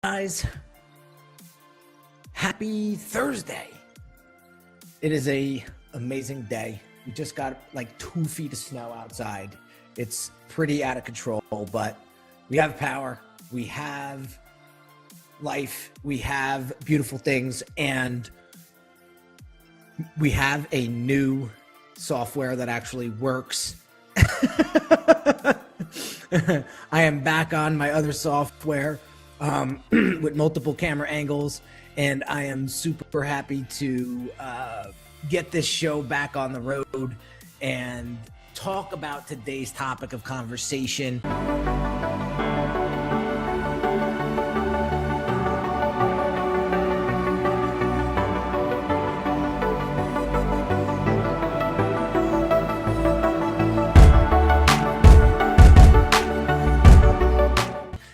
Guys, happy Thursday. It is a amazing day. We just got like 2 feet of snow outside. It's pretty out of control, but we have power, we have life, we have beautiful things, and we have a new software that actually works. I am back on my other software with multiple camera angles, and I am super happy to get this show back on the road and talk about today's topic of conversation.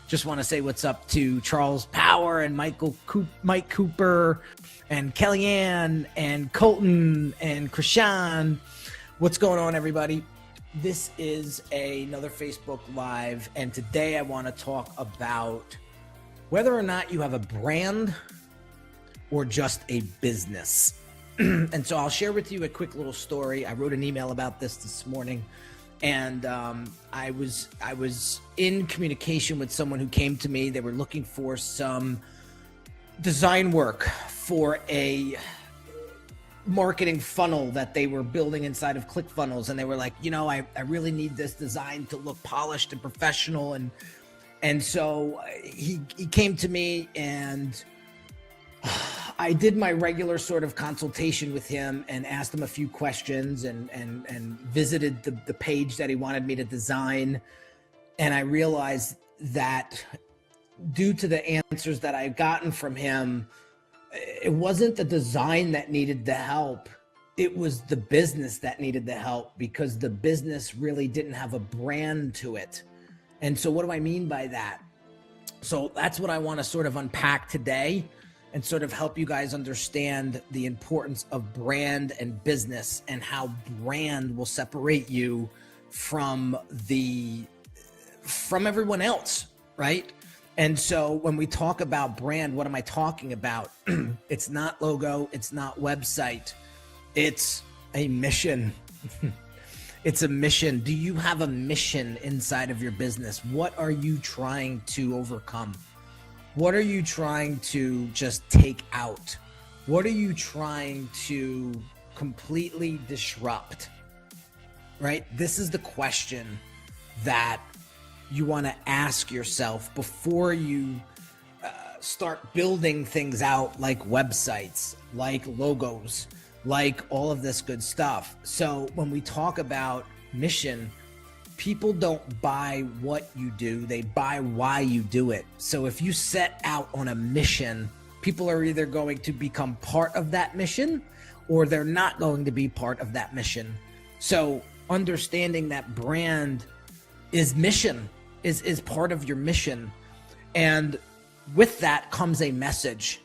Just want to say what's up to Charles Power and Mike Cooper and Kellyanne and Colton and Krishan. What's going on, everybody? This is another Facebook Live, and today I want to talk about whether or not you have a brand or just a business. And so I'll share with you a quick little story. I wrote an email about this morning. And I was in communication with someone who came to me. They were looking for some design work for a marketing funnel that they were building inside of ClickFunnels. And they were like, you know, I really need this design to look polished and professional. And so he came to me, and I did my regular sort of consultation with him and asked him a few questions and visited the page that he wanted me to design. And I realized that due to the answers that I've gotten from him, it wasn't the design that needed the help. It was the business that needed the help, because the business really didn't have a brand to it. And so what do I mean by that? So that's what I want to sort of unpack today, and sort of help you guys understand the importance of brand and business, and how brand will separate you from everyone else, right? And so when we talk about brand, what am I talking about? It's not logo, it's not website, it's a mission. It's a mission. Do you have a mission inside of your business? What are you trying to overcome? What are you trying to just take out? What are you trying to completely disrupt? Right? This is the question that you want to ask yourself before you start building things out, like websites, like logos, like all of this good stuff. So when we talk about mission, people don't buy what you do, they buy why you do it. So if you set out on a mission, people are either going to become part of that mission, or they're not going to be part of that mission. So understanding that brand is mission, is part of your mission. And with that comes a message.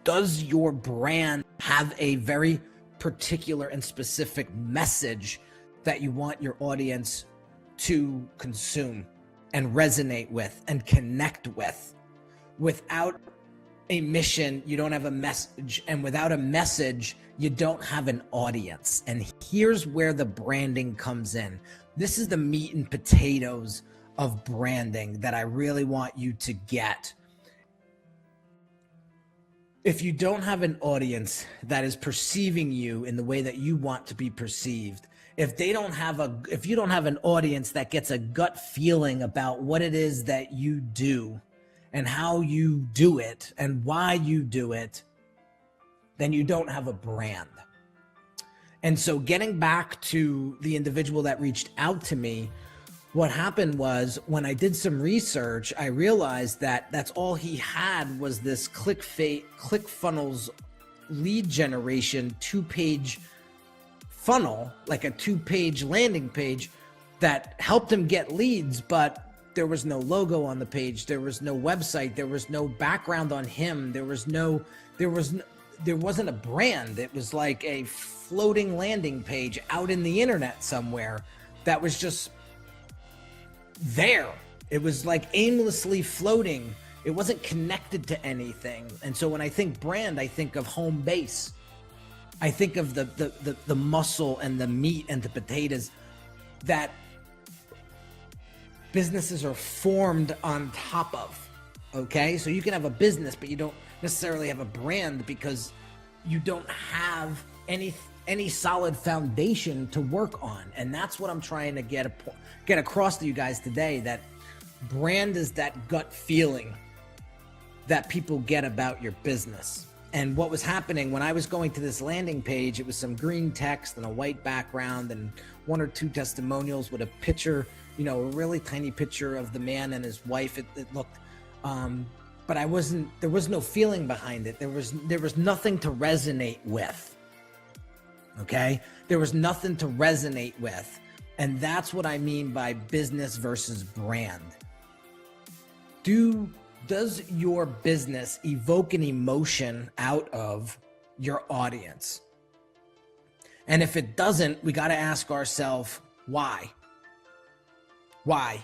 Does your brand have a very particular and specific message that you want your audience to consume and resonate with and connect with? Without a mission, you don't have a message, and without a message, you don't have an audience. And here's where the branding comes in. This is the meat and potatoes of branding that I really want you to get. If you don't have an audience that is perceiving you in the way that you want to be perceived, if you don't have an audience that gets a gut feeling about what it is that you do and how you do it and why you do it, then you don't have a brand. And so getting back to the individual that reached out to me, what happened was, when I did some research, I realized that that's all he had was this ClickFunnels lead generation 2-page funnel, like a 2-page landing page that helped him get leads, but there was no logo on the page, there was no website, there was no background on him, there wasn't a brand. It was like a floating landing page out in the internet somewhere that was just there. It was like aimlessly floating It wasn't connected to anything. And so when I think brand, I think of home base. I think of the muscle and the meat and the potatoes that businesses are formed on top of. Okay, so you can have a business, but you don't necessarily have a brand because you don't have any solid foundation to work on. And that's what I'm trying to get across to you guys today, that brand is that gut feeling that people get about your business. And what was happening when I was going to this landing page, it was some green text and a white background and one or two testimonials with a picture, you know, a really tiny picture of the man and his wife. It looked, but there was no feeling behind it. There was nothing to resonate with. Okay. There was nothing to resonate with. And that's what I mean by business versus brand. Does your business evoke an emotion out of your audience? And if it doesn't, we got to ask ourselves, why? Why?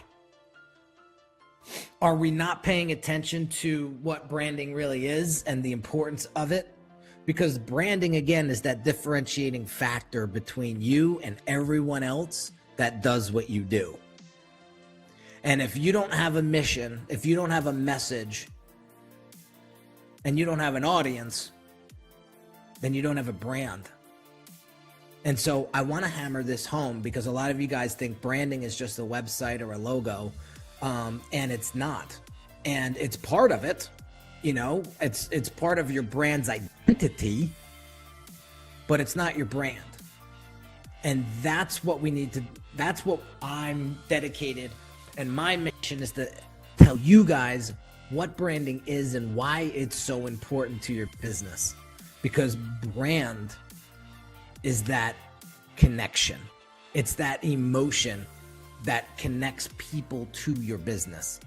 Are we not paying attention to what branding really is and the importance of it? Because branding, again, is that differentiating factor between you and everyone else that does what you do. And if you don't have a mission, if you don't have a message, and you don't have an audience, then you don't have a brand. And so I want to hammer this home because a lot of you guys think branding is just a website or a logo, and it's not. And it's part of it, you know, it's part of your brand's identity, but it's not your brand. And that's what we need to, that's what I'm dedicated. And my mission is to tell you guys what branding is and why it's so important to your business. Because brand is that connection. It's that emotion that connects people to your business.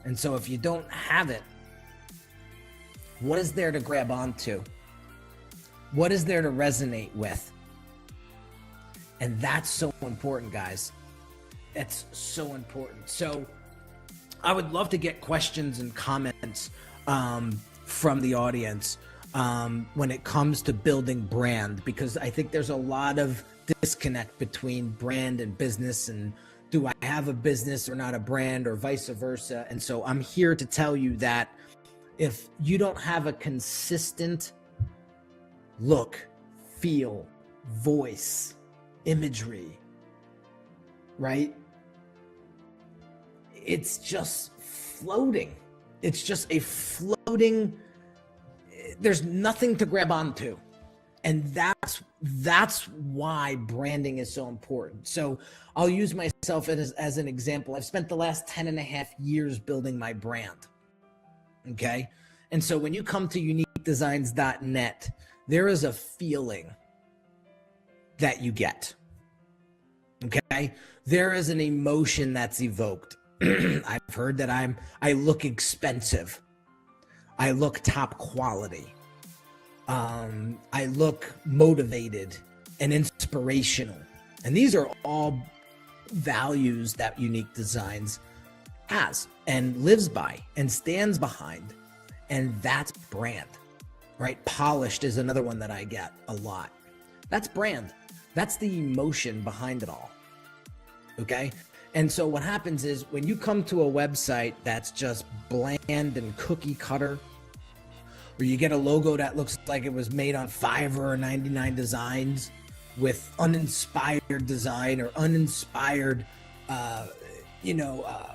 And so if you don't have it, what is there to grab onto? What is there to resonate with? And that's so important, guys. It's so important. So I would love to get questions and comments from the audience when it comes to building brand, because I think there's a lot of disconnect between brand and business, and do I have a business or not a brand, or vice versa. And so I'm here to tell you that if you don't have a consistent look, feel, voice, imagery, right? It's just floating. It's just a floating, there's nothing to grab onto. And that's why branding is so important. So I'll use myself as an example. I've spent the last 10.5 years building my brand. Okay. And so when you come to uniquedesignz.net, there is a feeling that you get. Okay. There is an emotion that's evoked. I've heard that I look expensive. I look top quality. I look motivated and inspirational. And these are all values that Unique Designz has and lives by and stands behind. And that's brand, right? Polished is another one that I get a lot. That's brand. That's the emotion behind it all. Okay. And so what happens is when you come to a website that's just bland and cookie cutter, or you get a logo that looks like it was made on Fiverr or 99 Designs with uninspired design or uninspired,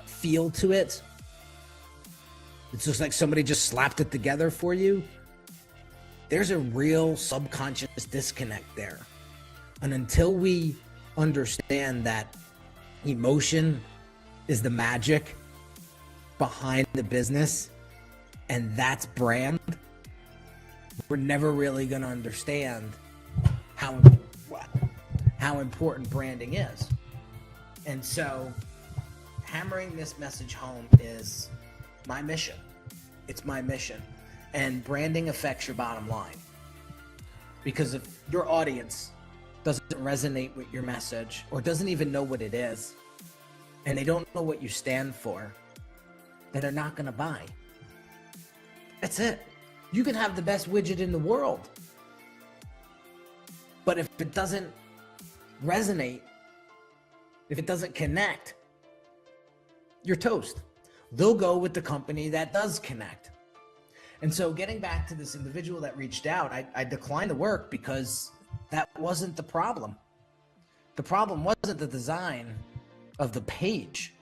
feel to it. It's just like somebody just slapped it together for you. There's a real subconscious disconnect there. And until we understand that emotion is the magic behind the business, and that's brand, we're never really going to understand how important branding is. And so hammering this message home is my mission. It's my mission. And branding affects your bottom line. Because if your audience doesn't resonate with your message or doesn't even know what it is, and they don't know what you stand for, then they're not going to buy. That's it. You can have the best widget in the world, but if it doesn't resonate, if it doesn't connect, you're toast. They'll go with the company that does connect. And so getting back to this individual that reached out, I declined the work because that wasn't the problem. The problem wasn't the design of the page.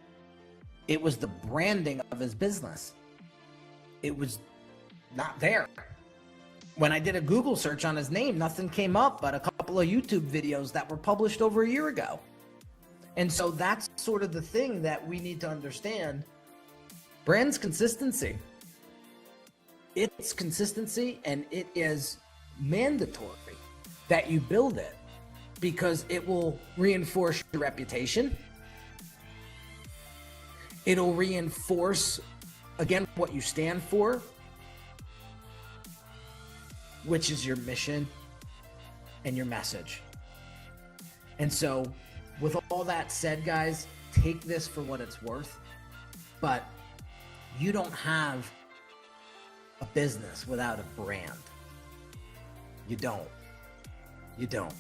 It was the branding of his business. It was not there. When I did a Google search on his name, nothing came up but a couple of YouTube videos that were published over a year ago. And so that's sort of the thing that we need to understand. Brand's consistency. It's consistency, and it is mandatory that you build it because it will reinforce your reputation. It'll reinforce, again, what you stand for, which is your mission and your message. And so with all that said, guys, take this for what it's worth, but you don't have a business without a brand. You don't. You don't.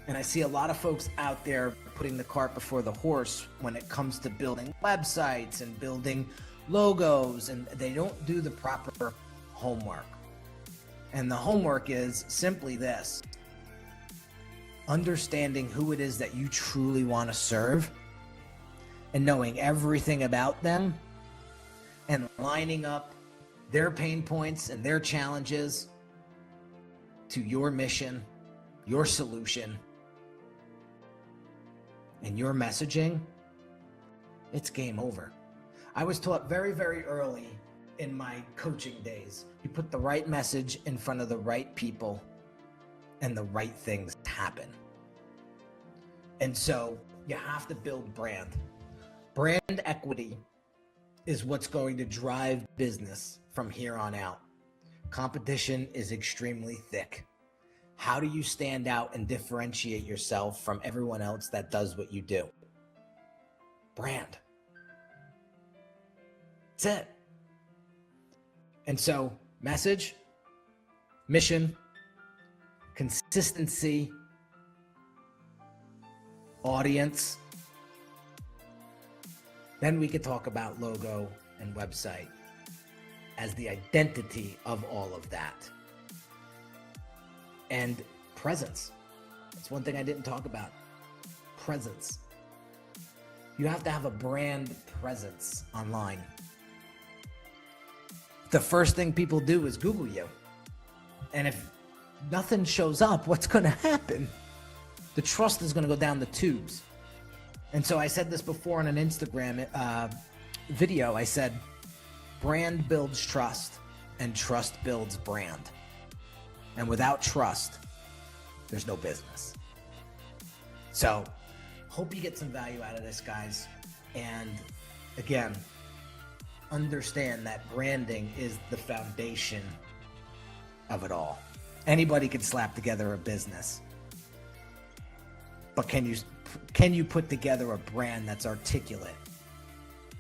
And I see a lot of folks out there putting the cart before the horse when it comes to building websites and building logos, and they don't do the proper homework. And the homework is simply this: understanding who it is that you truly want to serve and knowing everything about them and lining up their pain points and their challenges to your mission, your solution, and your messaging. It's game over. I was taught very, very early in my coaching days, you put the right message in front of the right people and the right things happen. And so you have to build brand. Brand equity is what's going to drive business from here on out. Competition is extremely thick. How do you stand out and differentiate yourself from everyone else that does what you do? Brand. That's it. And so message, mission, consistency, audience. Then we could talk about logo and website as the identity of all of that. And presence. That's one thing I didn't talk about. Presence. You have to have a brand presence online. The first thing people do is Google you. And if nothing shows up, what's going to happen? The trust is going to go down the tubes. And so I said this before in an Instagram video. I said, brand builds trust and trust builds brand. And without trust, there's no business. So hope you get some value out of this, guys. And again, understand that branding is the foundation of it all. Anybody can slap together a business, but can you put together a brand that's articulate,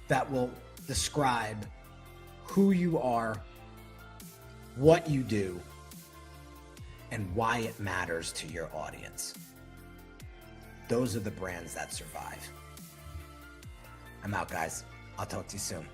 that will describe who you are, what you do, and why it matters to your audience? Those are the brands that survive. I'm out, guys. I'll talk to you soon.